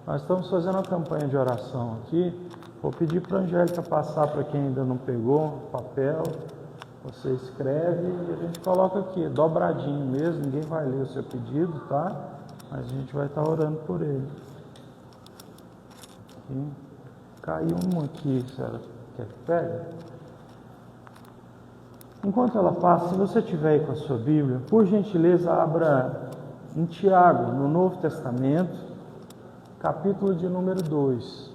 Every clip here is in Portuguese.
Nós estamos fazendo uma campanha de oração aqui. Vou pedir para a Angélica passar para quem ainda não pegou o papel. Você escreve e a gente coloca aqui, dobradinho mesmo, ninguém vai ler o seu pedido, tá? Mas a gente vai estar orando por ele. Aqui. Caiu um aqui, se ela quer que pegue. Enquanto ela passa, se você tiver aí com a sua Bíblia, por gentileza, abra em Tiago, no Novo Testamento, capítulo de número 2.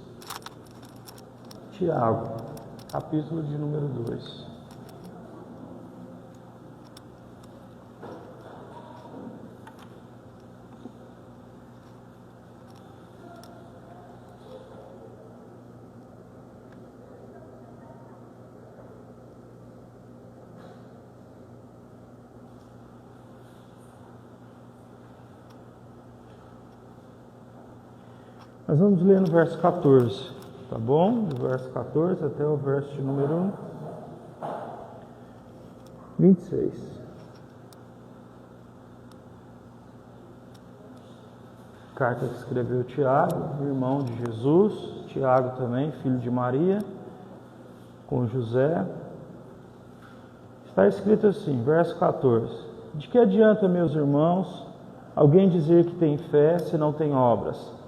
Tiago, capítulo de número 2. Nós vamos ler no verso 14, tá bom? Do verso 14 até o verso de número 26. Carta que escreveu Tiago, irmão de Jesus, Tiago também, filho de Maria, com José. Está escrito assim, verso 14: De que adianta, meus irmãos, alguém dizer que tem fé se não tem obras?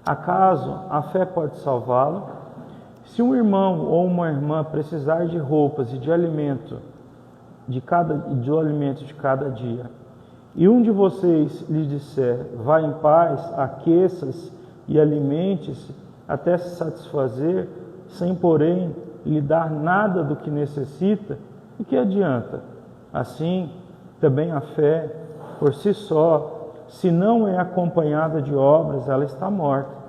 Acaso a fé pode salvá-lo? Se um irmão ou uma irmã precisar de roupas e de alimento de cada dia, e um de vocês lhe disser, vá em paz, aqueça-se e alimente-se até se satisfazer, sem porém lhe dar nada do que necessita, o que adianta? Assim, também a fé, por si só, se não é acompanhada de obras, ela está morta.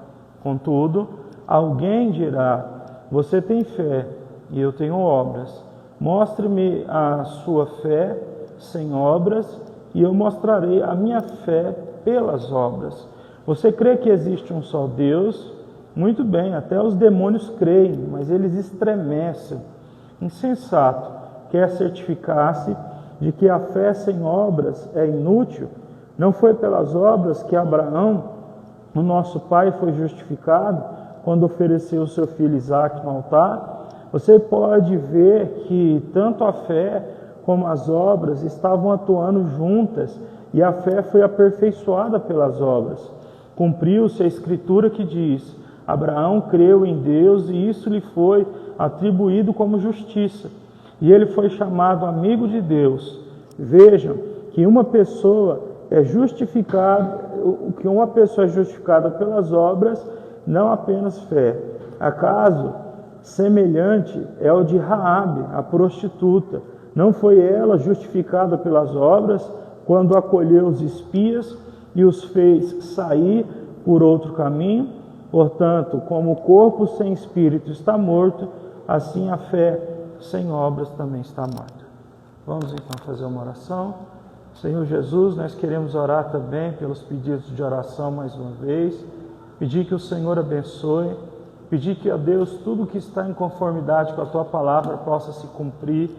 Contudo, alguém dirá, você tem fé e eu tenho obras. Mostre-me a sua fé sem obras e eu mostrarei a minha fé pelas obras. Você crê que existe um só Deus? Muito bem, até os demônios creem, mas eles estremecem. Insensato, quer certificar-se de que a fé sem obras é inútil? Não foi pelas obras que Abraão, o nosso pai, foi justificado quando ofereceu o seu filho Isaque no altar? Você pode ver que tanto a fé como as obras estavam atuando juntas e a fé foi aperfeiçoada pelas obras. Cumpriu-se a escritura que diz, Abraão creu em Deus e isso lhe foi atribuído como justiça. E ele foi chamado amigo de Deus. Vejam que uma pessoa é justificada pelas obras, não apenas fé. Acaso semelhante é o de Raabe, a prostituta. Não foi ela justificada pelas obras quando acolheu os espias e os fez sair por outro caminho? Portanto, como o corpo sem espírito está morto, assim a fé sem obras também está morta. Vamos então fazer uma oração. Senhor Jesus, nós queremos orar também pelos pedidos de oração mais uma vez, pedir que o Senhor abençoe, pedir que, ó Deus, tudo que está em conformidade com a Tua palavra possa se cumprir,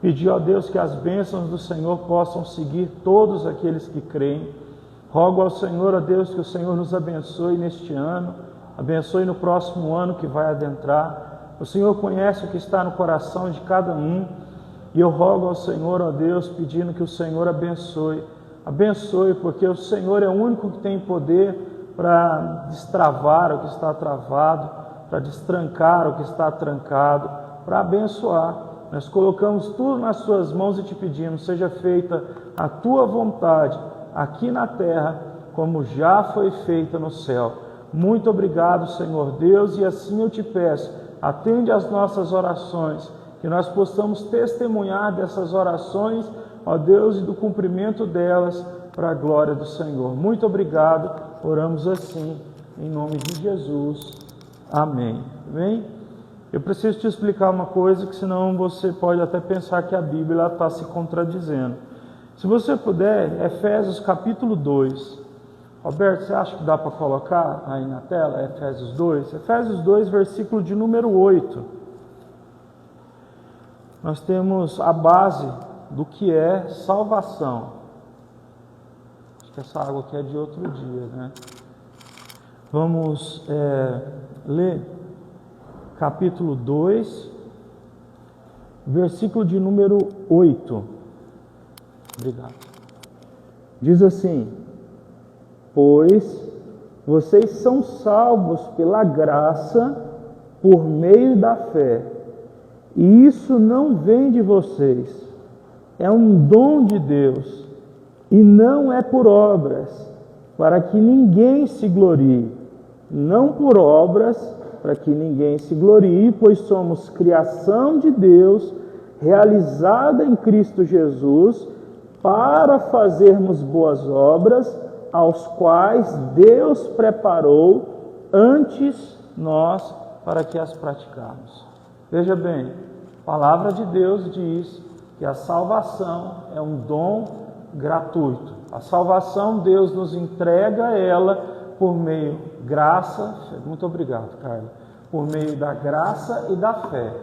pedir, ó Deus, que as bênçãos do Senhor possam seguir todos aqueles que creem. Rogo ao Senhor, ó Deus, que o Senhor nos abençoe neste ano, abençoe no próximo ano que vai adentrar. O Senhor conhece o que está no coração de cada um, e eu rogo ao Senhor, ó Deus, pedindo que o Senhor abençoe. Abençoe, porque o Senhor é o único que tem poder para destravar o que está travado, para destrancar o que está trancado, para abençoar. Nós colocamos tudo nas Suas mãos e te pedimos, seja feita a Tua vontade, aqui na terra, como já foi feita no céu. Muito obrigado, Senhor Deus, e assim eu te peço, atende às nossas orações, que nós possamos testemunhar dessas orações, ó Deus, e do cumprimento delas para a glória do Senhor. Muito obrigado, oramos assim, em nome de Jesus. Amém. Amém? Eu preciso te explicar uma coisa, que senão você pode até pensar que a Bíblia está se contradizendo. Se você puder, Efésios capítulo 2. Roberto, você acha que dá para colocar aí na tela, Efésios 2? Efésios 2, versículo de número 8. Nós temos a base do que é salvação. Acho que essa água aqui é de outro dia, né? Vamos ler capítulo 2, versículo de número 8. Obrigado. Diz assim: pois vocês são salvos pela graça, por meio da fé. E isso não vem de vocês, é um dom de Deus, e não é por obras, para que ninguém se glorie. Não por obras, para que ninguém se glorie, pois somos criação de Deus, realizada em Cristo Jesus, para fazermos boas obras, aos quais Deus preparou antes nós para que as praticáramos. Veja bem, a palavra de Deus diz que a salvação é um dom gratuito. A salvação Deus nos entrega ela por meio graça, muito obrigado, Carla, por meio da graça e da fé.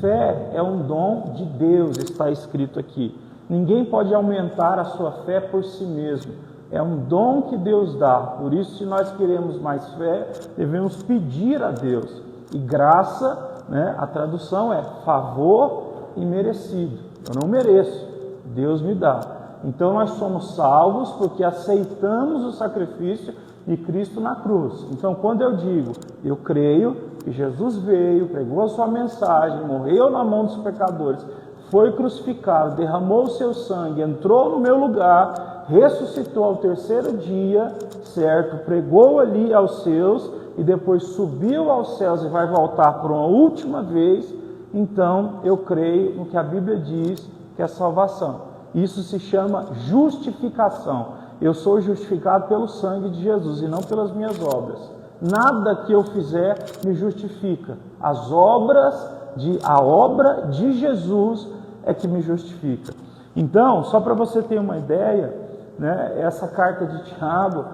Fé é um dom de Deus, está escrito aqui. Ninguém pode aumentar a sua fé por si mesmo. É um dom que Deus dá. Por isso, se nós queremos mais fé, devemos pedir a Deus. E graça, a tradução é favor e merecido. Eu não mereço, Deus me dá. Então nós somos salvos porque aceitamos o sacrifício de Cristo na cruz. Então quando eu digo, eu creio que Jesus veio, pregou a sua mensagem, morreu na mão dos pecadores, foi crucificado, derramou o seu sangue, entrou no meu lugar, ressuscitou ao terceiro dia, certo? Pregou ali aos seus e depois subiu aos céus e vai voltar por uma última vez. Então eu creio no que a Bíblia diz que é salvação. Isso se chama justificação. Eu sou justificado pelo sangue de Jesus e não pelas minhas obras. Nada que eu fizer me justifica. A obra de Jesus é que me justifica. Então, só para você ter uma ideia, essa carta de Tiago,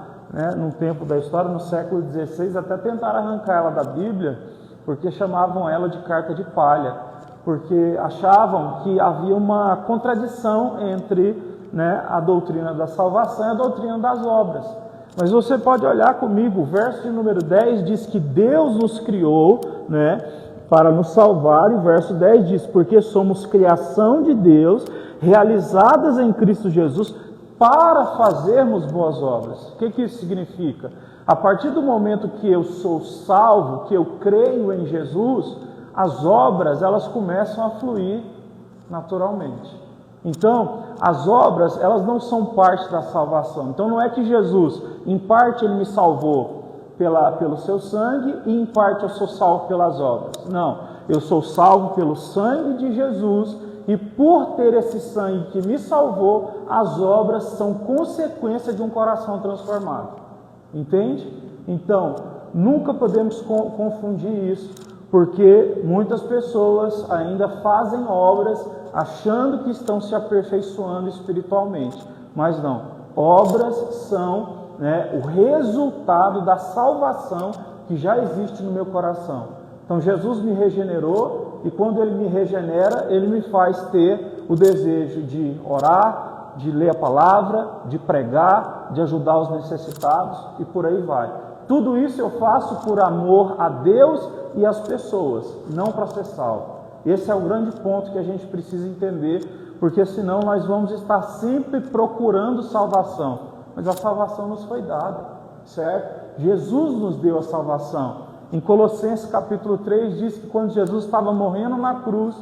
no tempo da história, no século XVI, até tentaram arrancar ela da Bíblia, porque chamavam ela de carta de palha, porque achavam que havia uma contradição entre a doutrina da salvação e a doutrina das obras. Mas você pode olhar comigo, o verso de número 10 diz que Deus nos criou para nos salvar, e o verso 10 diz, porque somos criação de Deus, realizadas em Cristo Jesus, para fazermos boas obras. O que isso significa? A partir do momento que eu sou salvo, que eu creio em Jesus, as obras elas começam a fluir naturalmente. Então, as obras, elas não são parte da salvação. Então, não é que Jesus, em parte, ele me salvou pelo seu sangue e em parte eu sou salvo pelas obras. Não, eu sou salvo pelo sangue de Jesus e por ter esse sangue que me salvou, as obras são consequência de um coração transformado. Entende? Então, nunca podemos confundir isso, porque muitas pessoas ainda fazem obras achando que estão se aperfeiçoando espiritualmente, mas não. Obras são o resultado da salvação que já existe no meu coração. Então Jesus me regenerou e quando Ele me regenera, Ele me faz ter o desejo de orar, de ler a palavra, de pregar, de ajudar os necessitados e por aí vai. Tudo isso eu faço por amor a Deus e às pessoas, não para ser salvo. Esse é o grande ponto que a gente precisa entender, porque senão nós vamos estar sempre procurando salvação. Mas a salvação nos foi dada, certo? Jesus nos deu a salvação. Em Colossenses capítulo 3 diz que quando Jesus estava morrendo na cruz,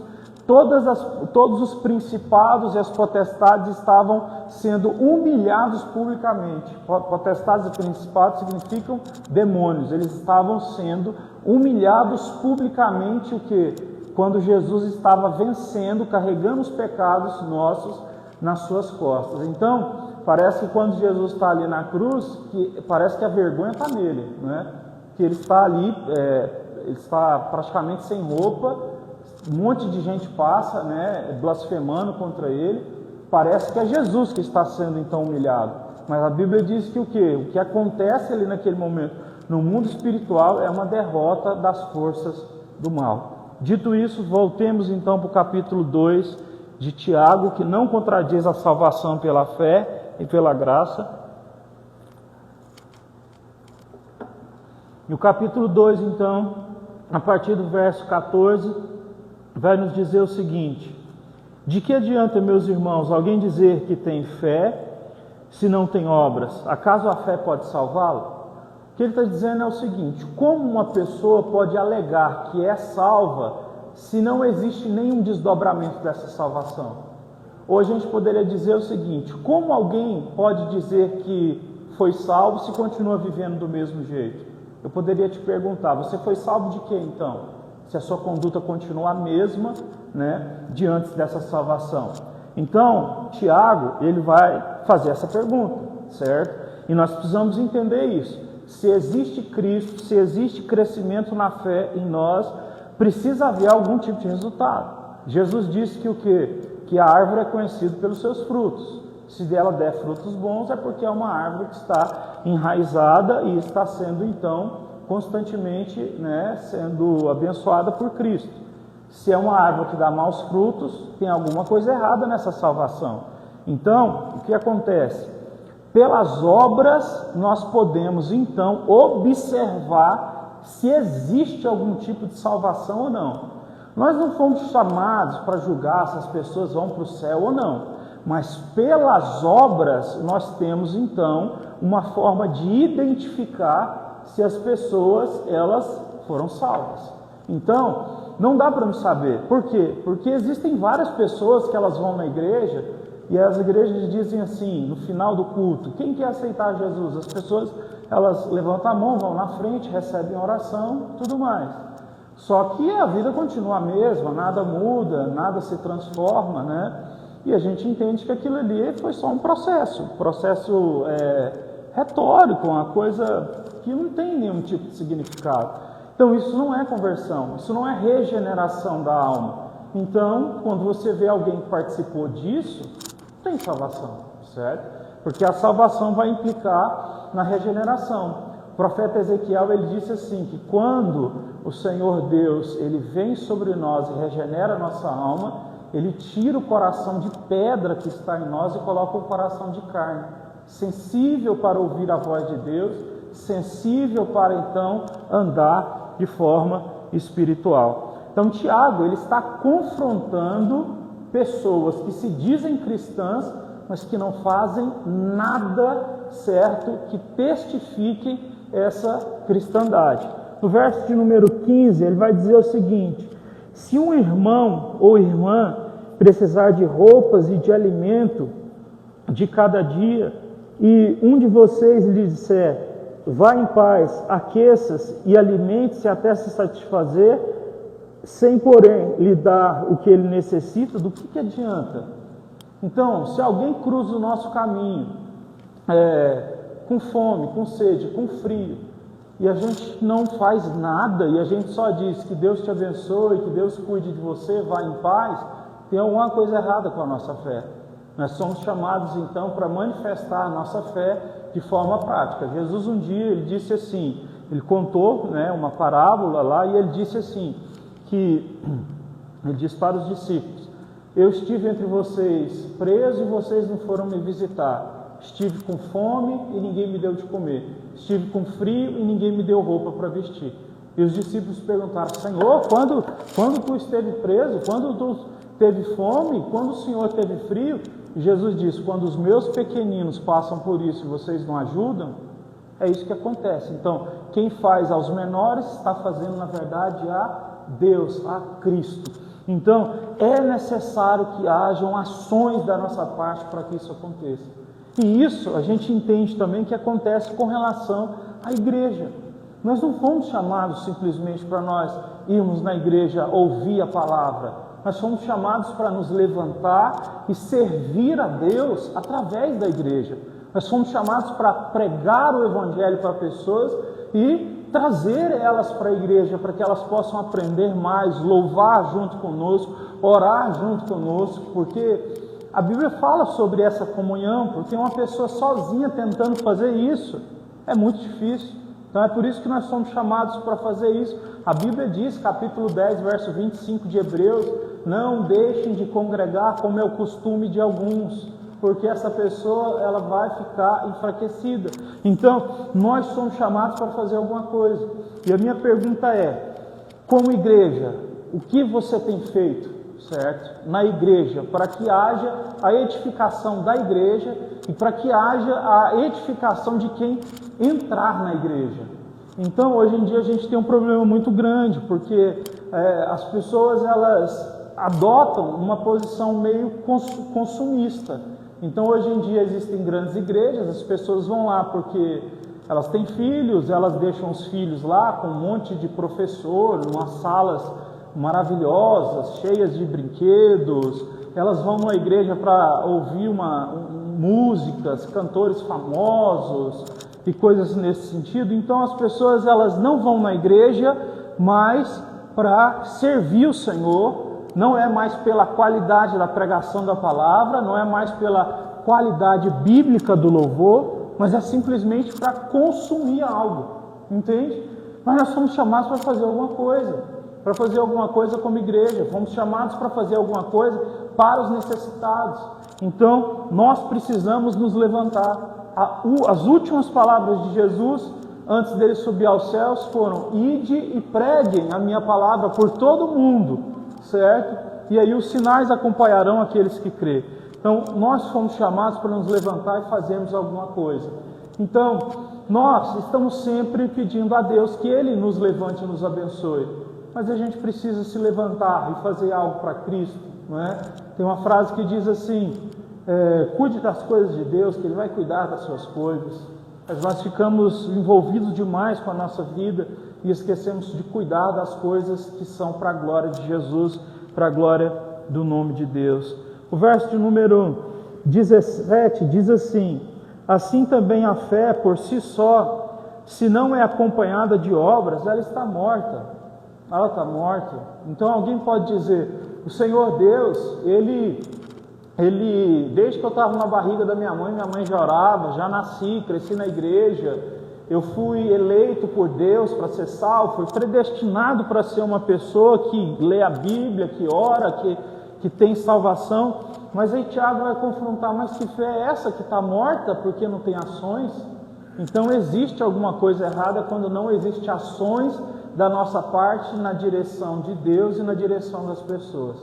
todos os principados e as potestades estavam sendo humilhados publicamente. Potestades e principados significam demônios. Eles estavam sendo humilhados publicamente, o quê? Quando Jesus estava vencendo, carregando os pecados nossos nas suas costas. Então, parece que quando Jesus está ali na cruz, parece que a vergonha está nele, que ele está ali, ele está praticamente sem roupa, um monte de gente passa, blasfemando contra ele, parece que é Jesus que está sendo então humilhado, mas a Bíblia diz que o quê? O que acontece ali naquele momento, no mundo espiritual, é uma derrota das forças do mal. Dito isso, voltemos então para o capítulo 2 de Tiago, que não contradiz a salvação pela fé e pela graça. E o capítulo 2, então, a partir do verso 14, vai nos dizer o seguinte: de que adianta, meus irmãos, alguém dizer que tem fé se não tem obras? Acaso a fé pode salvá-lo? O que ele está dizendo é o seguinte: como uma pessoa pode alegar que é salva se não existe nenhum desdobramento dessa salvação? Ou a gente poderia dizer o seguinte: como alguém pode dizer que foi salvo se continua vivendo do mesmo jeito? Eu poderia te perguntar: você foi salvo de quê então? Se a sua conduta continua a mesma, diante dessa salvação. Então, Tiago, ele vai fazer essa pergunta, certo? E nós precisamos entender isso. Se existe Cristo, se existe crescimento na fé em nós, precisa haver algum tipo de resultado. Jesus disse que o quê? Que a árvore é conhecida pelos seus frutos. Se dela der frutos bons, é porque é uma árvore que está enraizada e está sendo, então, constantemente sendo abençoada por Cristo. Se é uma árvore que dá maus frutos, tem alguma coisa errada nessa salvação. Então, o que acontece? Pelas obras, nós podemos, então, observar se existe algum tipo de salvação ou não. Nós não fomos chamados para julgar se as pessoas vão para o céu ou não. Mas pelas obras nós temos então uma forma de identificar se as pessoas elas foram salvas. Então, não dá para saber. Por quê? Porque existem várias pessoas que elas vão na igreja e as igrejas dizem assim, no final do culto: quem quer aceitar Jesus? As pessoas elas levantam a mão, vão na frente, recebem oração, tudo mais. Só que a vida continua a mesma, nada muda, nada se transforma, E a gente entende que aquilo ali foi só um processo retórico, uma coisa que não tem nenhum tipo de significado. Então isso não é conversão, isso não é regeneração da alma. Então, quando você vê alguém que participou disso, não tem salvação, certo? Porque a salvação vai implicar na regeneração. O profeta Ezequiel, ele disse assim, que quando o Senhor Deus, ele vem sobre nós e regenera a nossa alma, ele tira o coração de pedra que está em nós e coloca o coração de carne, sensível para ouvir a voz de Deus, sensível para então andar de forma espiritual. Então Tiago, ele está confrontando pessoas que se dizem cristãs, mas que não fazem nada certo que testifique essa cristandade. No verso de número 15, ele vai dizer o seguinte: se um irmão ou irmã precisar de roupas e de alimento de cada dia, e um de vocês lhe disser: vá em paz, aqueça-se e alimente-se até se satisfazer, sem porém lhe dar o que ele necessita, do que adianta? Então, se alguém cruza o nosso caminho com fome, com sede, com frio, e a gente não faz nada, e a gente só diz que Deus te abençoe, que Deus cuide de você, vá em paz, tem alguma coisa errada com a nossa fé. Nós somos chamados então para manifestar a nossa fé de forma prática. Jesus um dia, ele disse assim, ele contou uma parábola lá, e ele disse assim, ele disse para os discípulos: eu estive entre vocês preso e vocês não foram me visitar. Estive com fome e ninguém me deu de comer. Estive com frio e ninguém me deu roupa para vestir. E os discípulos perguntaram: Senhor, quando tu esteve preso? Quando tu teve fome? Quando o Senhor teve frio? E Jesus disse: quando os meus pequeninos passam por isso e vocês não ajudam, é isso que acontece. Então, quem faz aos menores está fazendo, na verdade, a Deus, a Cristo. Então, é necessário que hajam ações da nossa parte para que isso aconteça. E isso a gente entende também que acontece com relação à igreja. Nós não fomos chamados simplesmente para nós irmos na igreja ouvir a palavra. Nós fomos chamados para nos levantar e servir a Deus através da igreja. Nós fomos chamados para pregar o evangelho para pessoas e trazer elas para a igreja, para que elas possam aprender mais, louvar junto conosco, orar junto conosco, porque a Bíblia fala sobre essa comunhão, porque uma pessoa sozinha tentando fazer isso é muito difícil. Então é por isso que nós somos chamados para fazer isso. A Bíblia diz, capítulo 10, verso 25 de Hebreus: não deixem de congregar como é o costume de alguns, porque essa pessoa ela vai ficar enfraquecida. Então, nós somos chamados para fazer alguma coisa. E a minha pergunta é, como igreja, o que você tem feito, certo? Na igreja, para que haja a edificação da igreja e para que haja a edificação de quem entrar na igreja. Então, hoje em dia a gente tem um problema muito grande, porque as pessoas elas adotam uma posição meio consumista. Então, hoje em dia existem grandes igrejas, as pessoas vão lá porque elas têm filhos, elas deixam os filhos lá com um monte de professor, umas salas maravilhosas, cheias de brinquedos. Elas vão numa igreja para ouvir músicas, cantores famosos e coisas nesse sentido. Então as pessoas elas não vão na igreja mais para servir o Senhor, não é mais pela qualidade da pregação da palavra, não é mais pela qualidade bíblica do louvor, mas é simplesmente para consumir algo, entende? Mas nós somos chamados para fazer alguma coisa como igreja, fomos chamados para fazer alguma coisa para os necessitados. Então nós precisamos nos levantar. As últimas palavras de Jesus antes dele subir aos céus foram: ide e preguem a minha palavra por todo o mundo, certo? E aí os sinais acompanharão aqueles que crêem. Então nós fomos chamados para nos levantar e fazermos alguma coisa. Então nós estamos sempre pedindo a Deus que Ele nos levante e nos abençoe, mas a gente precisa se levantar e fazer algo para Cristo, não é? Tem uma frase que diz assim: cuide das coisas de Deus, que Ele vai cuidar das suas coisas. Mas nós ficamos envolvidos demais com a nossa vida e esquecemos de cuidar das coisas que são para a glória de Jesus, para a glória do nome de Deus. O verso de número 17 diz assim: assim também a fé por si só, se não é acompanhada de obras, ela está morta. Ela está morta. Então alguém pode dizer: o Senhor Deus, Ele desde que eu estava na barriga da minha mãe já orava, já nasci, cresci na igreja, eu fui eleito por Deus para ser salvo, fui predestinado para ser uma pessoa que lê a Bíblia, que ora, que tem salvação. Mas aí Tiago vai confrontar: mas que fé é essa que está morta porque não tem ações? Então existe alguma coisa errada quando não existe ações da nossa parte na direção de Deus e na direção das pessoas.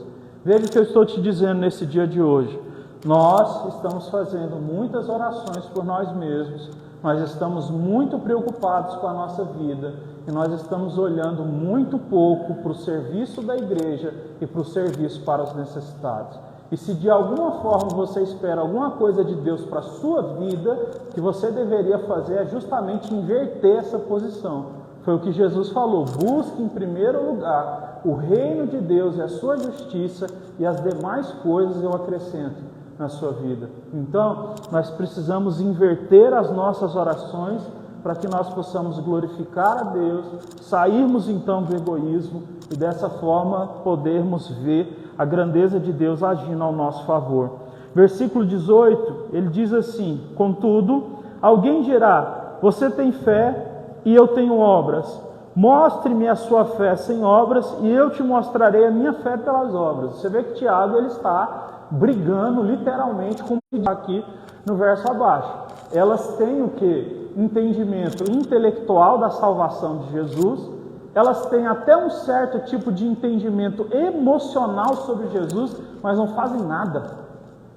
Veja o que eu estou te dizendo nesse dia de hoje. Nós estamos fazendo muitas orações por nós mesmos, nós estamos muito preocupados com a nossa vida e nós estamos olhando muito pouco para o serviço da igreja e para o serviço para os necessitados. E se de alguma forma você espera alguma coisa de Deus para a sua vida, o que você deveria fazer é justamente inverter essa posição. Foi o que Jesus falou: busque em primeiro lugar o reino de Deus e a sua justiça, e as demais coisas eu acrescento na sua vida. Então, nós precisamos inverter as nossas orações para que nós possamos glorificar a Deus, sairmos então do egoísmo e dessa forma podermos ver a grandeza de Deus agindo ao nosso favor. Versículo 18, ele diz assim: contudo, alguém dirá: você tem fé e eu tenho obras. Mostre-me a sua fé sem obras e eu te mostrarei a minha fé pelas obras. Você vê que Tiago ele está brigando literalmente com o aqui no verso abaixo. Elas têm o que? Entendimento intelectual da salvação de Jesus. Elas têm até um certo tipo de entendimento emocional sobre Jesus, mas não fazem nada.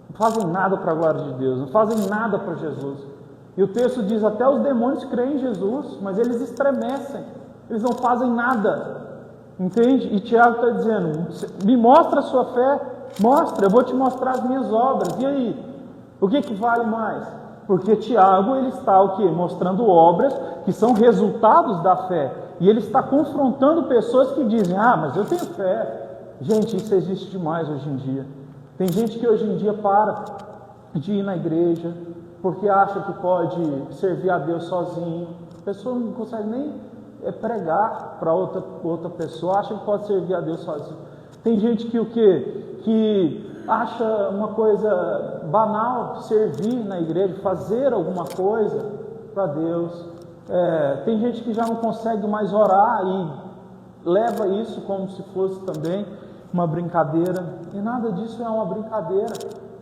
Não fazem nada para a glória de Deus, não fazem nada para Jesus. E o texto diz: até os demônios creem em Jesus, mas eles estremecem, eles não fazem nada. Entende? E Tiago está dizendo: me mostra a sua fé, mostra, eu vou te mostrar as minhas obras. E aí? O que vale mais? Porque Tiago ele está o quê? Mostrando obras que são resultados da fé. E ele está confrontando pessoas que dizem: ah, mas eu tenho fé. Gente, isso existe demais hoje em dia. Tem gente que hoje em dia para de ir na igreja porque acha que pode servir a Deus sozinho. A pessoa não consegue nem pregar para outra pessoa, acha que pode servir a Deus sozinho. Tem gente que o quê? Que acha uma coisa banal servir na igreja, fazer alguma coisa para Deus. Tem gente que já não consegue mais orar e leva isso como se fosse também uma brincadeira. E nada disso é uma brincadeira.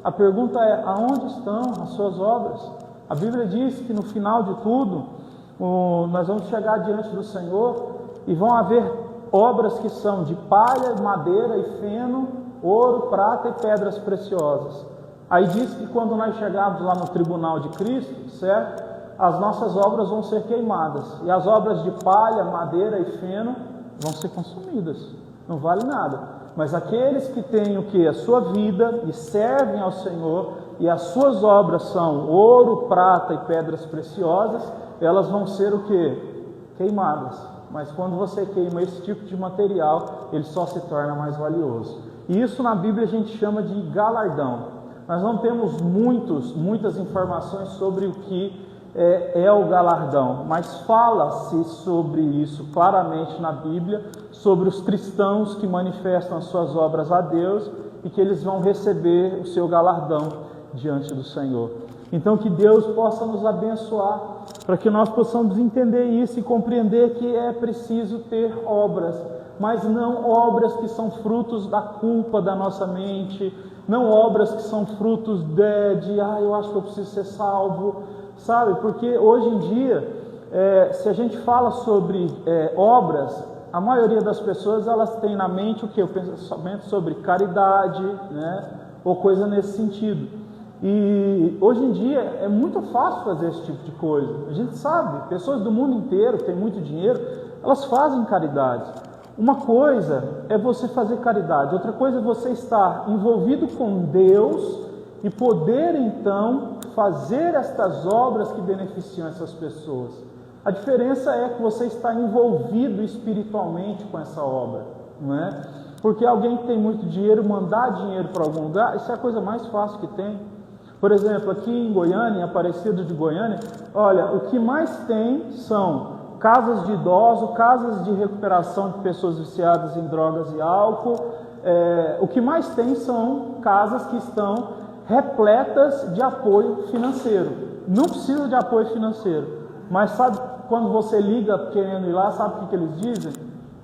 A pergunta é: aonde estão as suas obras? A Bíblia diz que no final de tudo, nós vamos chegar diante do Senhor e vão haver obras que são de palha, madeira e feno, ouro, prata e pedras preciosas. Aí diz que quando nós chegarmos lá no tribunal de Cristo, certo? As nossas obras vão ser queimadas. E as obras de palha, madeira e feno vão ser consumidas. Não vale nada. Mas aqueles que têm o que? A sua vida e servem ao Senhor, e as suas obras são ouro, prata e pedras preciosas, elas vão ser o que? Queimadas. Mas quando você queima esse tipo de material, ele só se torna mais valioso. E isso na Bíblia a gente chama de galardão. Nós não temos muitas informações sobre o que é o galardão, mas fala-se sobre isso claramente na Bíblia, sobre os cristãos que manifestam as suas obras a Deus e que eles vão receber o seu galardão diante do Senhor. Então que Deus possa nos abençoar, para que nós possamos entender isso e compreender que é preciso ter obras, mas não obras que são frutos da culpa da nossa mente, não obras que são frutos eu acho que eu preciso ser salvo, sabe? Porque hoje em dia, se a gente fala sobre obras, a maioria das pessoas elas têm na mente o que? O pensamento sobre caridade, né? Ou coisa nesse sentido. E hoje em dia é muito fácil fazer esse tipo de coisa. A gente sabe, pessoas do mundo inteiro que têm muito dinheiro, elas fazem caridade. Uma coisa é você fazer caridade, outra coisa é você estar envolvido com Deus e poder então fazer estas obras que beneficiam essas pessoas. A diferença é que você está envolvido espiritualmente com essa obra, não é? Porque alguém que tem muito dinheiro, mandar dinheiro para algum lugar, isso é a coisa mais fácil que tem. Por exemplo, aqui em Goiânia, em Aparecida de Goiânia, olha, o que mais tem são casas de idosos, casas de recuperação de pessoas viciadas em drogas e álcool. O que mais tem são casas que estão repletas de apoio financeiro. Não precisa de apoio financeiro, mas sabe quando você liga querendo ir lá, sabe o que eles dizem?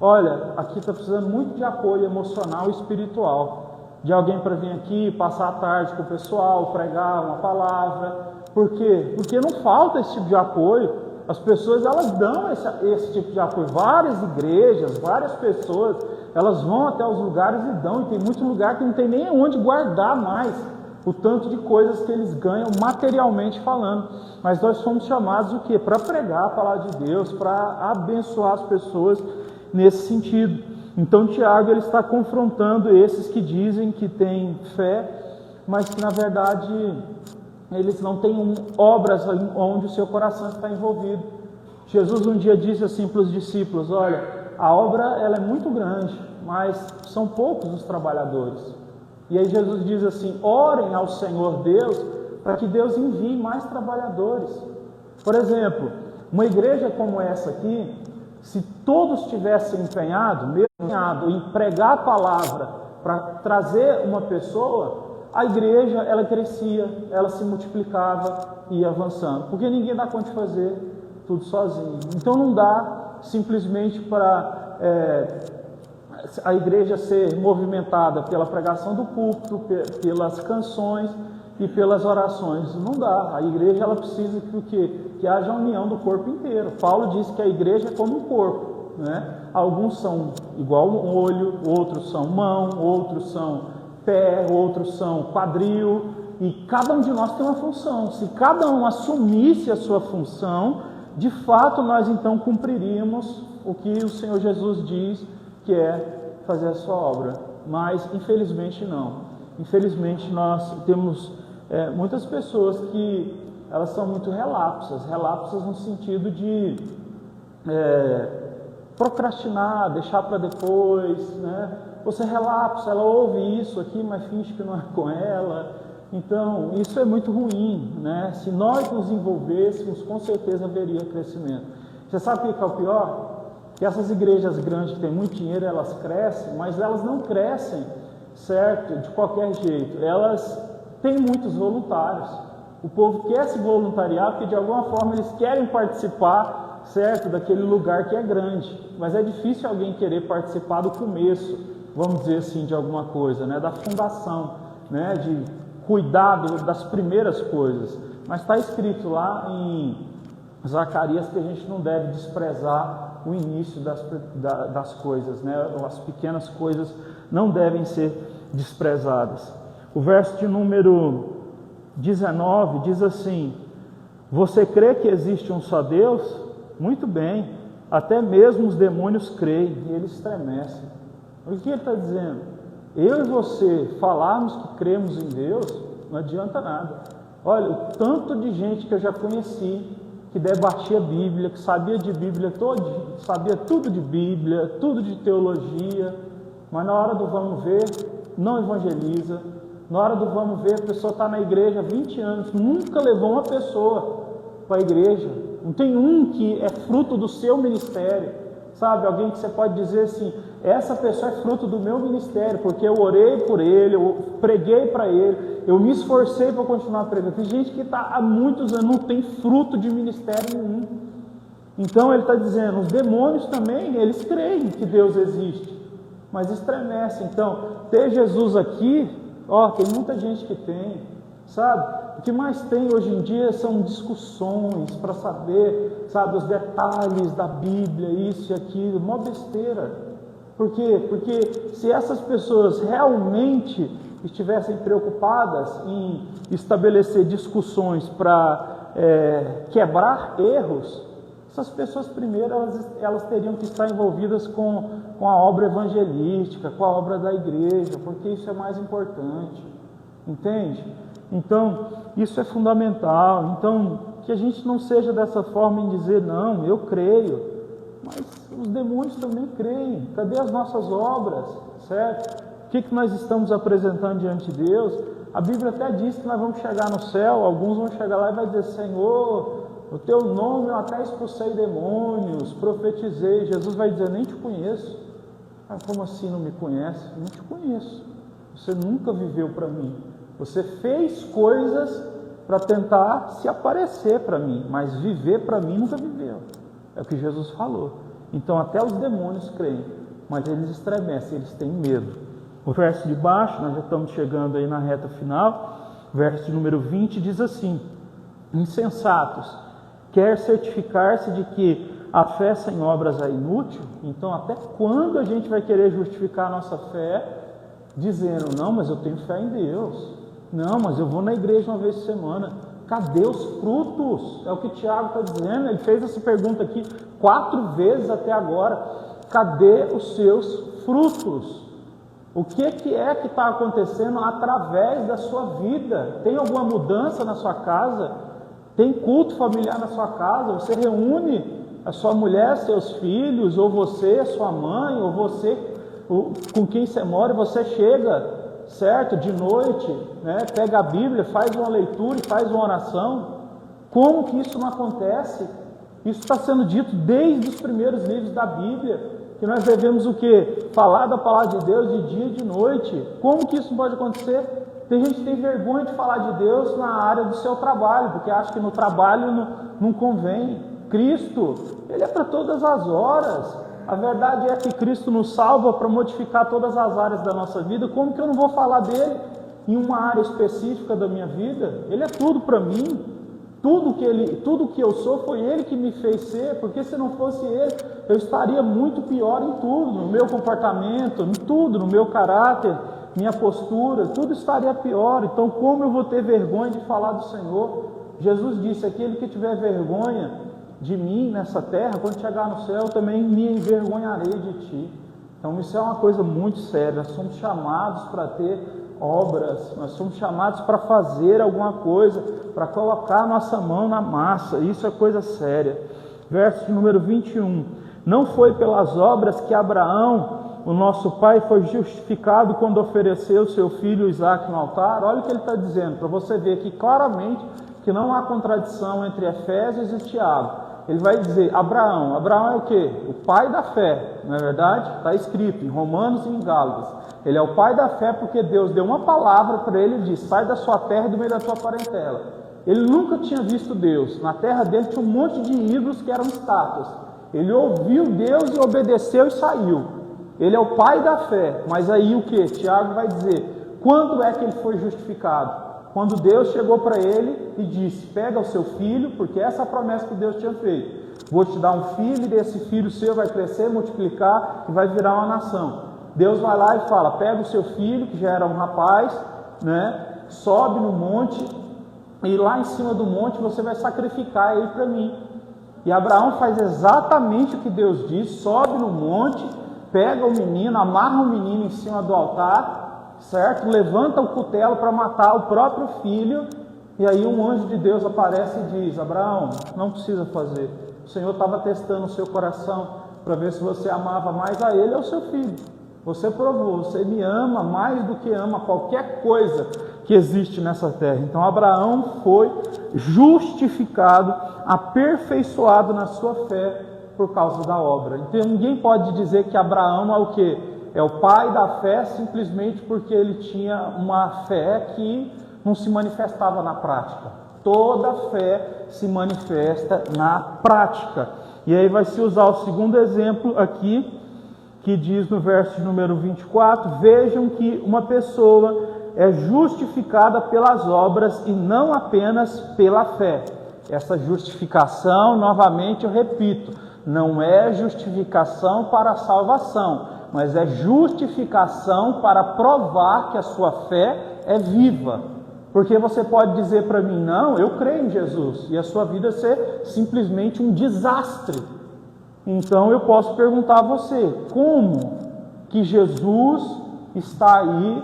Olha, aqui está precisando muito de apoio emocional e espiritual, de alguém para vir aqui, passar a tarde com o pessoal, pregar uma palavra. Por quê? Porque não falta esse tipo de apoio. As pessoas elas dão esse tipo de apoio. Várias igrejas, várias pessoas, elas vão até os lugares e dão. E tem muito lugar que não tem nem onde guardar mais o tanto de coisas que eles ganham materialmente falando. Mas nós somos chamados o quê? Para pregar a palavra de Deus, para abençoar as pessoas nesse sentido. Então Tiago ele está confrontando esses que dizem que têm fé, mas que na verdade eles não têm obras onde o seu coração está envolvido. Jesus um dia disse assim para os discípulos: olha, a obra ela é muito grande, mas são poucos os trabalhadores. E aí Jesus diz assim: orem ao Senhor Deus para que Deus envie mais trabalhadores. Por exemplo, uma igreja como essa aqui, se todos tivessem empenhado, mesmo em pregar a palavra para trazer uma pessoa, a igreja ela crescia, ela se multiplicava e ia avançando, porque ninguém dá conta de fazer tudo sozinho. Então não dá simplesmente para a igreja ser movimentada pela pregação do púlpito, pelas canções e pelas orações. Não dá. A igreja ela precisa que haja a união do corpo inteiro. Paulo diz que a igreja é como um corpo, né? Alguns são igual um olho, outros são mão, outros são pé, outros são quadril, e cada um de nós tem uma função. Se cada um assumisse a sua função, de fato nós então cumpriríamos o que o Senhor Jesus diz que é fazer a sua obra. Mas infelizmente não. Infelizmente nós temos muitas pessoas que elas são muito relapsas no sentido de procrastinar, deixar para depois, né? Você relapsa, ela ouve isso aqui, mas finge que não é com ela. Então, isso é muito ruim, né? Se nós nos envolvêssemos, com certeza haveria crescimento. Você sabe o que é o pior? Que essas igrejas grandes que têm muito dinheiro, elas crescem, mas elas não crescem, certo? De qualquer jeito. Elas têm muitos voluntários. O povo quer se voluntariar porque de alguma forma eles querem participar, certo? Daquele lugar que é grande. Mas é difícil alguém querer participar do começo, vamos dizer assim, de alguma coisa, né? Da fundação, né? De cuidado das primeiras coisas. Mas está escrito lá em Zacarias que a gente não deve desprezar o início das coisas, né? As pequenas coisas não devem ser desprezadas. O verso de número 19 diz assim: você crê que existe um só Deus? Muito bem, até mesmo os demônios creem e eles estremecem. O que ele está dizendo? Eu e você falarmos que cremos em Deus, não adianta nada. Olha, o tanto de gente que eu já conheci, que debatia a Bíblia, que sabia de Bíblia todinha, sabia tudo de Bíblia, tudo de teologia, mas na hora do vamos ver, não evangeliza. Na hora do vamos ver, a pessoa está na igreja há 20 anos, nunca levou uma pessoa para a igreja. Não tem um que é fruto do seu ministério, sabe? Alguém que você pode dizer assim, essa pessoa é fruto do meu ministério, porque eu orei por ele, eu preguei para ele, eu me esforcei para continuar pregando. Tem gente que está há muitos anos, não tem fruto de ministério nenhum. Então ele está dizendo, os demônios também, eles creem que Deus existe, mas estremecem. Então, ter Jesus aqui, tem muita gente que tem, sabe? O que mais tem hoje em dia são discussões para saber, sabe, os detalhes da Bíblia, isso e aquilo, mó besteira. Por quê? Porque se essas pessoas realmente estivessem preocupadas em estabelecer discussões para quebrar erros, essas pessoas primeiro elas teriam que estar envolvidas com a obra evangelística, com a obra da igreja, porque isso é mais importante, entende? Então, isso é fundamental. Então, que a gente não seja dessa forma em dizer, não, eu creio, mas os demônios também creem. Cadê as nossas obras, certo? O que nós estamos apresentando diante de Deus? A Bíblia até diz que nós vamos chegar no céu, alguns vão chegar lá e vai dizer, Senhor, o teu nome eu até expulsei demônios, profetizei. Jesus vai dizer, nem te conheço. Como assim não me conhece? Não te conheço. Você nunca viveu para mim. Você fez coisas para tentar se aparecer para mim, mas viver para mim nunca viveu. É o que Jesus falou. Então até os demônios creem, mas eles estremecem, eles têm medo. O verso de baixo, nós já estamos chegando aí na reta final, verso de número 20 diz assim: insensatos, quer certificar-se de que a fé sem obras é inútil? Então até quando a gente vai querer justificar a nossa fé dizendo, não, mas eu tenho fé em Deus, não, mas eu vou na igreja uma vez por semana? Cadê os frutos? É o que Tiago está dizendo. Ele fez essa pergunta aqui 4 vezes até agora. Cadê os seus frutos? O que é que está acontecendo através da sua vida? Tem alguma mudança na sua casa? Tem culto familiar na sua casa? Você reúne a sua mulher, seus filhos, ou você, sua mãe, ou você com quem você mora, e você chega, certo? De noite, né? Pega a Bíblia, faz uma leitura e faz uma oração. Como que isso não acontece? Isso está sendo dito desde os primeiros livros da Bíblia, que nós devemos o quê? Falar da palavra de Deus de dia e de noite. Como que isso pode acontecer? Tem gente que tem vergonha de falar de Deus na área do seu trabalho, porque acha que no trabalho não convém. Cristo, Ele é para todas as horas. A verdade é que Cristo nos salva para modificar todas as áreas da nossa vida. Como que eu não vou falar dele em uma área específica da minha vida? Ele é tudo para mim. Tudo que eu sou foi Ele que me fez ser, porque se não fosse Ele, eu estaria muito pior em tudo, no meu comportamento, em tudo, no meu caráter, minha postura, tudo estaria pior. Então como eu vou ter vergonha de falar do Senhor? Jesus disse, aquele que tiver vergonha de mim nessa terra, quando chegar no céu, eu também me envergonharei de ti. Então isso é uma coisa muito séria. Nós somos chamados para ter obras, nós somos chamados para fazer alguma coisa, para colocar nossa mão na massa. Isso é coisa séria. Verso de número 21. Não foi pelas obras que Abraão, o nosso pai, foi justificado quando ofereceu seu filho Isaque no altar? Olha o que ele está dizendo, para você ver aqui claramente que não há contradição entre Efésios e Tiago. Ele vai dizer, Abraão é o quê? O pai da fé, não é verdade? Está escrito em Romanos e em Gálatas. Ele é o pai da fé porque Deus deu uma palavra para ele e disse, sai da sua terra e do meio da tua parentela. Ele nunca tinha visto Deus. Na terra dele tinha um monte de ídolos que eram estátuas. Ele ouviu Deus e obedeceu e saiu. Ele é o pai da fé. Mas aí o que? Tiago vai dizer, quando é que ele foi justificado? Quando Deus chegou para ele e disse: pega o seu filho, porque essa é a promessa que Deus tinha feito. Vou te dar um filho, e desse filho seu vai crescer, multiplicar e vai virar uma nação. Deus vai lá e fala: pega o seu filho, que já era um rapaz, né? Sobe no monte, e lá em cima do monte você vai sacrificar ele para mim. E Abraão faz exatamente o que Deus diz, sobe no monte, pega o menino, amarra o menino em cima do altar, certo? Levanta o cutelo para matar o próprio filho, e aí um anjo de Deus aparece e diz: Abraão, não precisa fazer. O Senhor estava testando o seu coração para ver se você amava mais a ele ou ao seu filho. Você provou, você me ama mais do que ama qualquer coisa que existe nessa terra. Então Abraão foi justificado, aperfeiçoado na sua fé por causa da obra. Então ninguém pode dizer que Abraão é o quê? É o pai da fé simplesmente porque ele tinha uma fé que não se manifestava na prática. Toda fé se manifesta na prática. E aí vai se usar o segundo exemplo aqui, que diz no verso número 24: vejam que uma pessoa é justificada pelas obras e não apenas pela fé. Essa justificação, novamente eu repito, não é justificação para a salvação, mas é justificação para provar que a sua fé é viva. Porque você pode dizer para mim: não, eu creio em Jesus, e a sua vida ser simplesmente um desastre. Então eu posso perguntar a você: como que Jesus está aí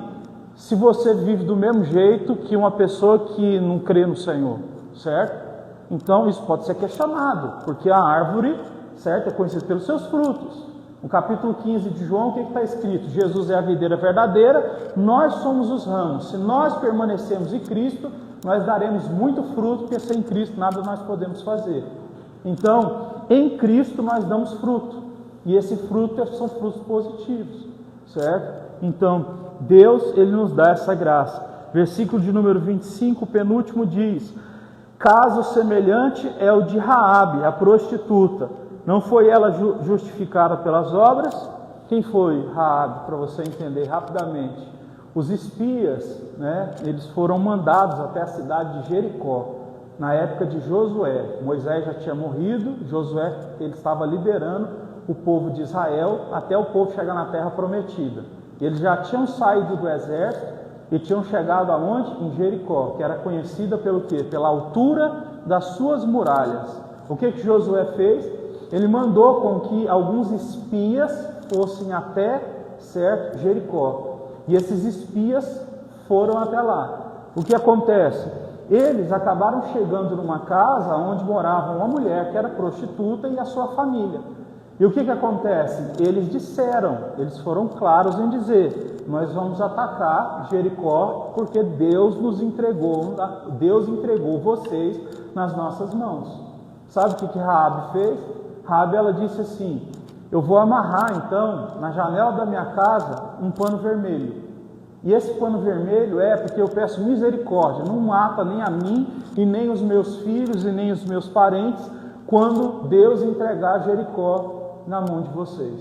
se você vive do mesmo jeito que uma pessoa que não crê no Senhor, certo? Então isso pode ser questionado, porque a árvore, certo, é conhecida pelos seus frutos. No capítulo 15 de João, o que está escrito? Jesus é a videira verdadeira, nós somos os ramos. Se nós permanecermos em Cristo, nós daremos muito fruto, porque sem Cristo nada nós podemos fazer. Então, em Cristo nós damos fruto, e esse fruto são frutos positivos, certo? Então, Deus, Ele nos dá essa graça. Versículo de número 25, o penúltimo diz: caso semelhante é o de Raabe, a prostituta. Não foi ela justificada pelas obras? Quem foi Raabe, para você entender rapidamente? Os espias, né, eles foram mandados até a cidade de Jericó, na época de Josué. Moisés já tinha morrido, Josué ele estava liderando o povo de Israel até o povo chegar na terra prometida. Eles já tinham saído do exército e tinham chegado aonde? Em Jericó, que era conhecida pelo quê? Pela altura das suas muralhas. O que Josué fez? Ele mandou com que alguns espias fossem até, certo, Jericó. E esses espias foram até lá. O que acontece? Eles acabaram chegando numa casa onde morava uma mulher que era prostituta e a sua família. E o que acontece? Eles disseram, eles foram claros em dizer: nós vamos atacar Jericó porque Deus nos entregou, Deus entregou vocês nas nossas mãos. Sabe o que Raabe fez? Raabe, ela disse assim: eu vou amarrar então na janela da minha casa um pano vermelho. E esse pano vermelho é porque eu peço misericórdia, não mata nem a mim e nem os meus filhos e nem os meus parentes quando Deus entregar Jericó na mão de vocês.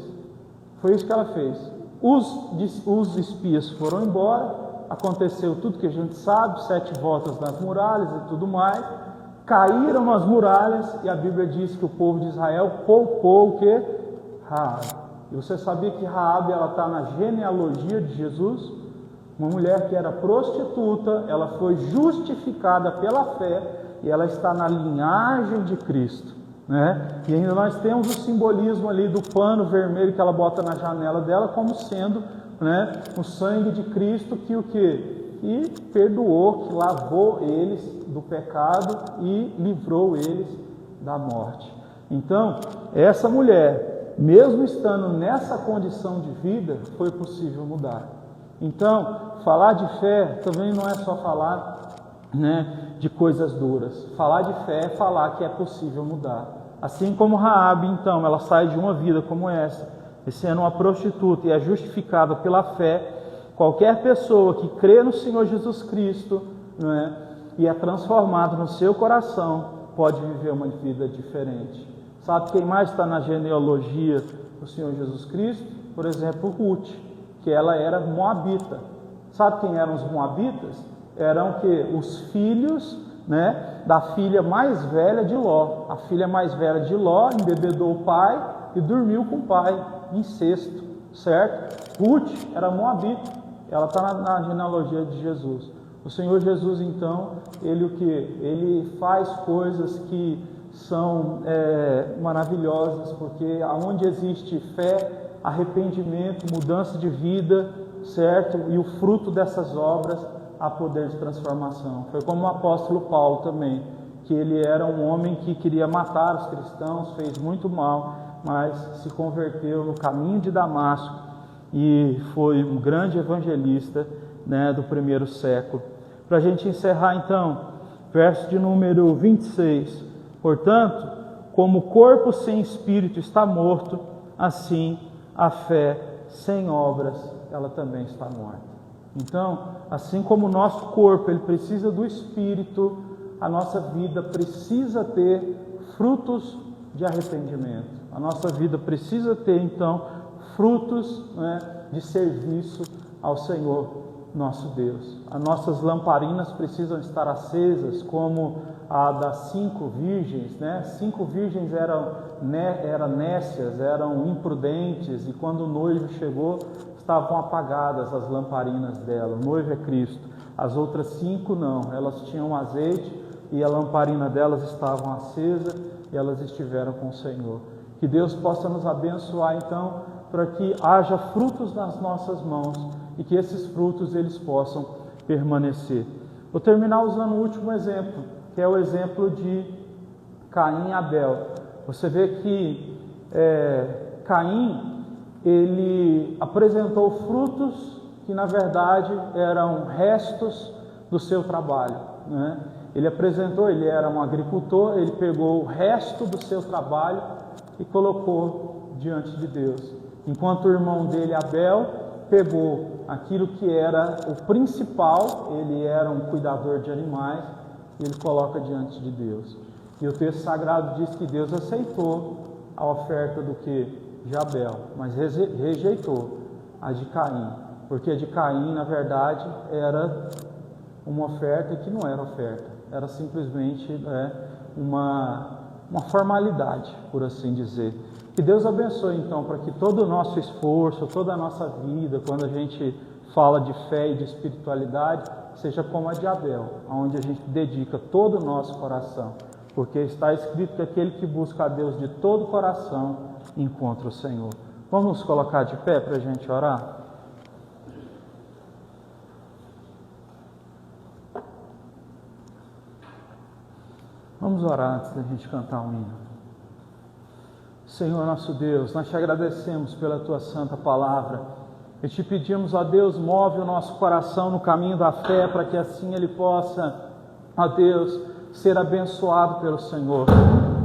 Foi isso que ela fez. Os espias foram embora, aconteceu tudo que a gente sabe, 7 voltas nas muralhas e tudo mais, caíram as muralhas e a Bíblia diz que o povo de Israel poupou o que? Raabe. E você sabia que Raabe está na genealogia de Jesus? Uma mulher que era prostituta, ela foi justificada pela fé e ela está na linhagem de Cristo, né? E ainda nós temos o simbolismo ali do pano vermelho que ela bota na janela dela como sendo, né, o sangue de Cristo que o quê? Que perdoou, que lavou eles do pecado e livrou eles da morte. Então, essa mulher, mesmo estando nessa condição de vida, foi possível mudar. Então, falar de fé também não é só falar, né, de coisas duras. Falar de fé é falar que é possível mudar. Assim como Raabe, então, ela sai de uma vida como essa, sendo uma prostituta e é justificada pela fé. Qualquer pessoa que crê no Senhor Jesus Cristo, né, e é transformado no seu coração, pode viver uma vida diferente. Sabe quem mais está na genealogia do Senhor Jesus Cristo? Por exemplo, Ruth, que ela era moabita. Sabe quem eram os moabitas? eram que os filhos, né, da filha mais velha de Ló. A filha mais velha de Ló embebedou o pai e dormiu com o pai, incesto, certo? Ruth era moabita, ela está na genealogia de Jesus. O Senhor Jesus, então, ele faz coisas que são maravilhosas, porque aonde existe fé, arrependimento, mudança de vida, certo? E o fruto dessas obras, há poder de transformação. Foi como o apóstolo Paulo também, que ele era um homem que queria matar os cristãos, fez muito mal, mas se converteu no caminho de Damasco e foi um grande evangelista, né, do primeiro século. Para a gente encerrar então, verso de número 26. Portanto, como o corpo sem espírito está morto, assim a fé sem obras, ela também está morta. Então, assim como o nosso corpo ele precisa do espírito, a nossa vida precisa ter frutos de arrependimento. A nossa vida precisa ter, então, frutos, né, de serviço ao Senhor nosso Deus. As nossas lamparinas precisam estar acesas, como a das 5 virgens, né? 5 virgens eram nécias, eram imprudentes, e quando o noivo chegou, estavam apagadas as lamparinas dela. O noivo é Cristo. As outras 5 não, elas tinham azeite e a lamparina delas estavam acesa e elas estiveram com o Senhor. Que Deus possa nos abençoar então, para que haja frutos nas nossas mãos e que esses frutos eles possam permanecer. Vou terminar usando o último exemplo, que é o exemplo de Caim e Abel. Você vê que Caim, ele apresentou frutos que na verdade eram restos do seu trabalho, né? Ele era um agricultor, ele pegou o resto do seu trabalho e colocou diante de Deus. Enquanto o irmão dele, Abel, pegou aquilo que era o principal, ele era um cuidador de animais, e ele coloca diante de Deus. E o texto sagrado diz que Deus aceitou a oferta do que? De Abel, mas rejeitou a de Caim, porque a de Caim, na verdade, era uma oferta que não era oferta, era simplesmente uma formalidade, por assim dizer. Que Deus abençoe então, para que todo o nosso esforço, toda a nossa vida, quando a gente fala de fé e de espiritualidade, seja como a de Abel, onde a gente dedica todo o nosso coração, porque está escrito que aquele que busca a Deus de todo o coração encontra o Senhor. Vamos nos colocar de pé para a gente orar? Vamos orar antes da gente cantar um hino. Senhor nosso Deus, nós te agradecemos pela tua santa palavra e te pedimos, ó Deus, move o nosso coração no caminho da fé, para que assim ele possa, ó Deus, ser abençoado pelo Senhor.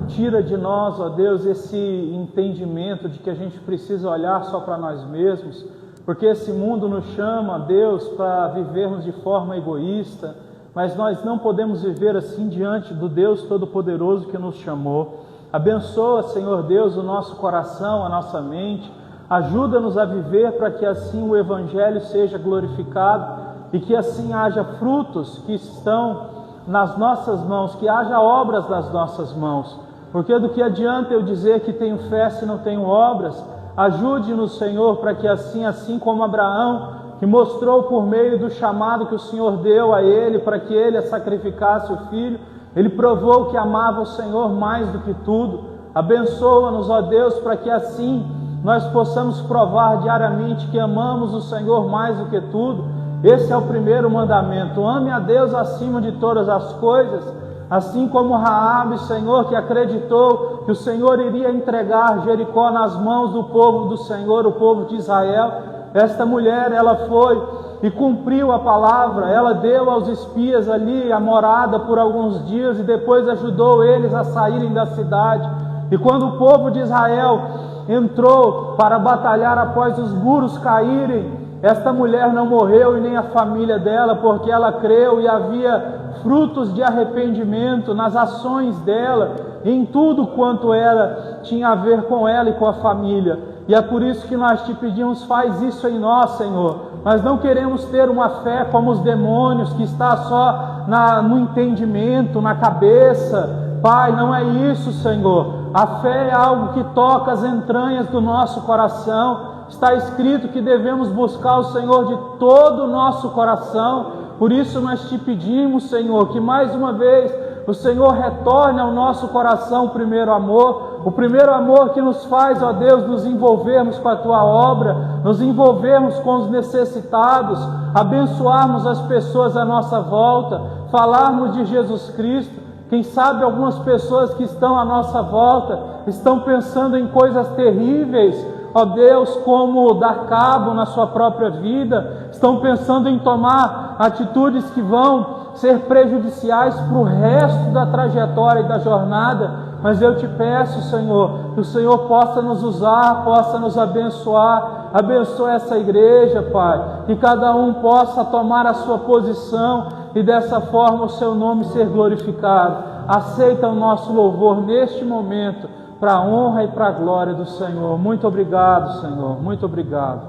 Tira de nós, ó Deus, esse entendimento de que a gente precisa olhar só para nós mesmos, porque esse mundo nos chama, Deus, para vivermos de forma egoísta, mas nós não podemos viver assim diante do Deus Todo-Poderoso que nos chamou. Abençoa, Senhor Deus, o nosso coração, a nossa mente, ajuda-nos a viver para que assim o Evangelho seja glorificado e que assim haja frutos que estão nas nossas mãos, que haja obras nas nossas mãos, porque do que adianta eu dizer que tenho fé se não tenho obras? Ajude-nos, Senhor, para que assim como Abraão, que mostrou por meio do chamado que o Senhor deu a ele, para que ele sacrificasse o filho, ele provou que amava o Senhor mais do que tudo. Abençoa-nos, ó Deus, para que assim nós possamos provar diariamente que amamos o Senhor mais do que tudo. Esse é o primeiro mandamento: ame a Deus acima de todas as coisas, assim como Raabe, Senhor, que acreditou que o Senhor iria entregar Jericó nas mãos do povo do Senhor, o povo de Israel. Esta mulher, ela foi e cumpriu a palavra, ela deu aos espias ali a morada por alguns dias e depois ajudou eles a saírem da cidade. E quando o povo de Israel entrou para batalhar após os muros caírem, esta mulher não morreu e nem a família dela, porque ela creu e havia frutos de arrependimento nas ações dela, em tudo quanto ela tinha a ver com ela e com a família. E é por isso que nós te pedimos, faz isso em nós, Senhor, Nós não queremos ter uma fé como os demônios, que está só no entendimento, na cabeça. Pai, não é isso, Senhor. A fé é algo que toca as entranhas do nosso coração. Está escrito que devemos buscar o Senhor de todo o nosso coração. Por isso nós te pedimos, Senhor, que mais uma vez o Senhor retorne ao nosso coração o primeiro amor. O primeiro amor que nos faz, ó Deus, nos envolvermos com a Tua obra, nos envolvermos com os necessitados, abençoarmos as pessoas à nossa volta, falarmos de Jesus Cristo. Quem sabe algumas pessoas que estão à nossa volta estão pensando em coisas terríveis, ó Deus, como dar cabo na sua própria vida, estão pensando em tomar atitudes que vão ser prejudiciais para o resto da trajetória e da jornada. Mas eu te peço, Senhor, que o Senhor possa nos usar, possa nos abençoar. Abençoa essa igreja, Pai, que cada um possa tomar a sua posição e dessa forma o seu nome ser glorificado. Aceita o nosso louvor neste momento, para a honra e para a glória do Senhor. Muito obrigado, Senhor, muito obrigado.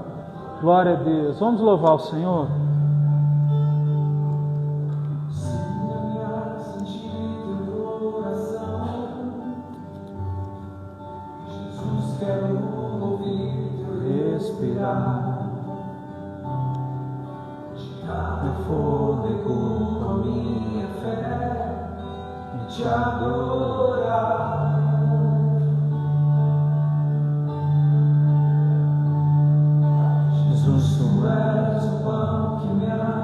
Glória a Deus. Vamos louvar o Senhor. Jesus, quero ouvir teu respirar, meu fôlego com minha fé e te adorar. Jesus, tu és o pão que me alimenta,